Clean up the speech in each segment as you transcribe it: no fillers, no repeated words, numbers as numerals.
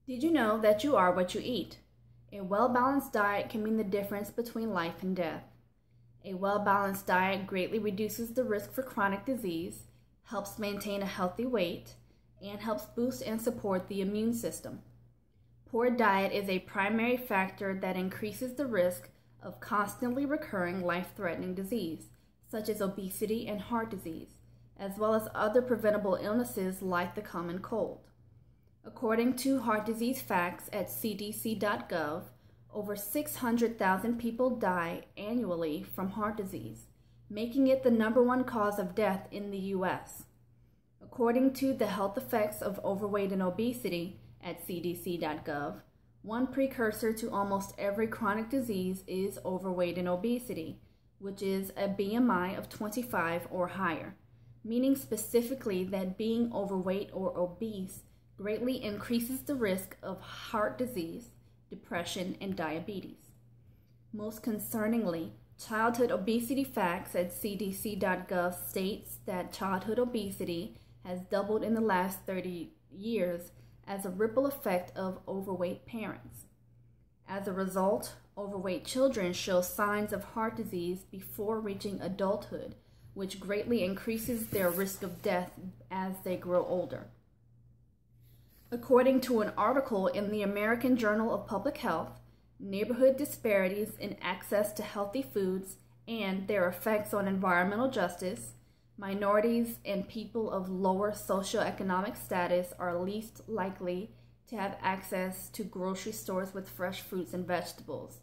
Did you know that you are what you eat? A well-balanced diet can mean the difference between life and death. A well-balanced diet greatly reduces the risk for chronic disease, helps maintain a healthy weight, and helps boost and support the immune system. Poor diet is a primary factor that increases the risk of constantly recurring life-threatening disease, such as obesity and heart disease, as well as other preventable illnesses like the common cold. According to heart disease facts at cdc.gov, over 600,000 people die annually from heart disease, making it the #1 cause of death in the U.S. According to the health effects of overweight and obesity at cdc.gov, one precursor to almost every chronic disease is overweight and obesity, which is a BMI of 25 or higher, meaning specifically that being overweight or obese greatly increases the risk of heart disease, depression, and diabetes. Most concerningly, childhood obesity facts at cdc.gov states that childhood obesity has doubled in the last 30 years as a ripple effect of overweight parents. As a result, overweight children show signs of heart disease before reaching adulthood, which greatly increases their risk of death as they grow older. According to an article in the American Journal of Public Health, neighborhood disparities in access to healthy foods and their effects on environmental justice, minorities and people of lower socioeconomic status are least likely to have access to grocery stores with fresh fruits and vegetables.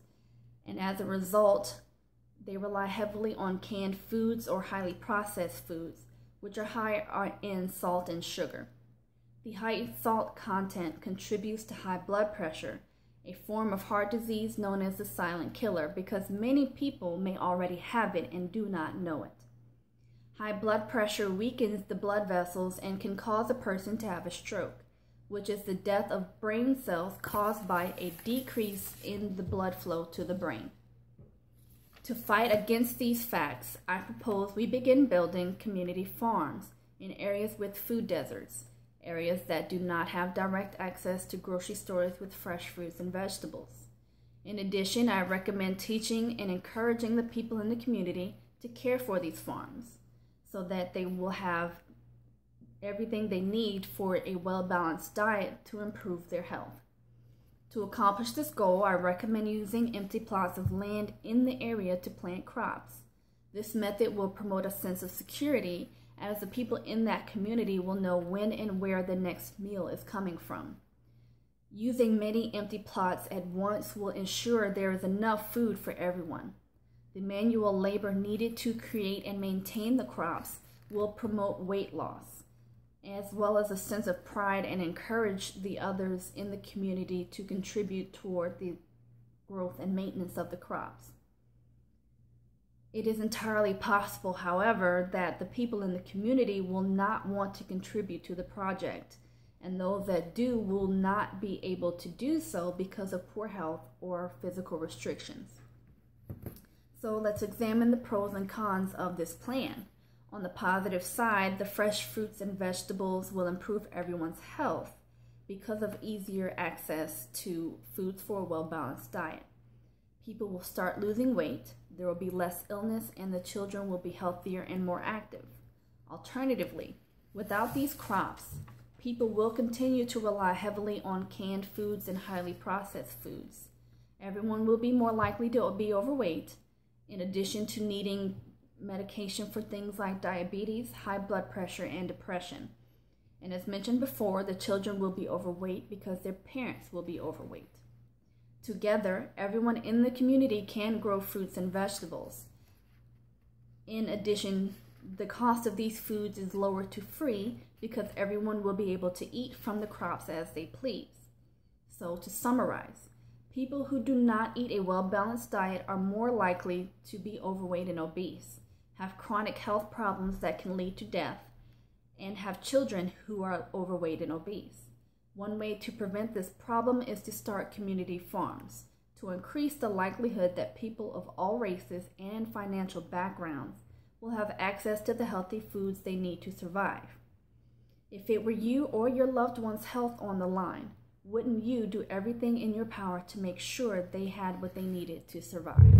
And as a result, they rely heavily on canned foods or highly processed foods, which are high in salt and sugar. The high salt content contributes to high blood pressure, a form of heart disease known as the silent killer, because many people may already have it and do not know it. High blood pressure weakens the blood vessels and can cause a person to have a stroke, which is the death of brain cells caused by a decrease in the blood flow to the brain. To fight against these facts, I propose we begin building community farms in areas with food deserts, areas that do not have direct access to grocery stores with fresh fruits and vegetables. In addition, I recommend teaching and encouraging the people in the community to care for these farms so that they will have everything they need for a well-balanced diet to improve their health. To accomplish this goal, I recommend using empty plots of land in the area to plant crops. This method will promote a sense of security as the people in that community will know when and where the next meal is coming from. Using many empty plots at once will ensure there is enough food for everyone. The manual labor needed to create and maintain the crops will promote weight loss, as well as a sense of pride and encourage the others in the community to contribute toward the growth and maintenance of the crops. It is entirely possible, however, that the people in the community will not want to contribute to the project, and those that do will not be able to do so because of poor health or physical restrictions. So let's examine the pros and cons of this plan. On the positive side, the fresh fruits and vegetables will improve everyone's health because of easier access to foods for a well-balanced diet. People will start losing weight, there will be less illness, and the children will be healthier and more active. Alternatively, without these crops, people will continue to rely heavily on canned foods and highly processed foods. Everyone will be more likely to be overweight, in addition to needing medication for things like diabetes, high blood pressure, and depression. And as mentioned before, the children will be overweight because their parents will be overweight. Together, everyone in the community can grow fruits and vegetables. In addition, the cost of these foods is lower to free because everyone will be able to eat from the crops as they please. So to summarize, people who do not eat a well-balanced diet are more likely to be overweight and obese, have chronic health problems that can lead to death, and have children who are overweight and obese. One way to prevent this problem is to start community farms, to increase the likelihood that people of all races and financial backgrounds will have access to the healthy foods they need to survive. If it were you or your loved one's health on the line, wouldn't you do everything in your power to make sure they had what they needed to survive?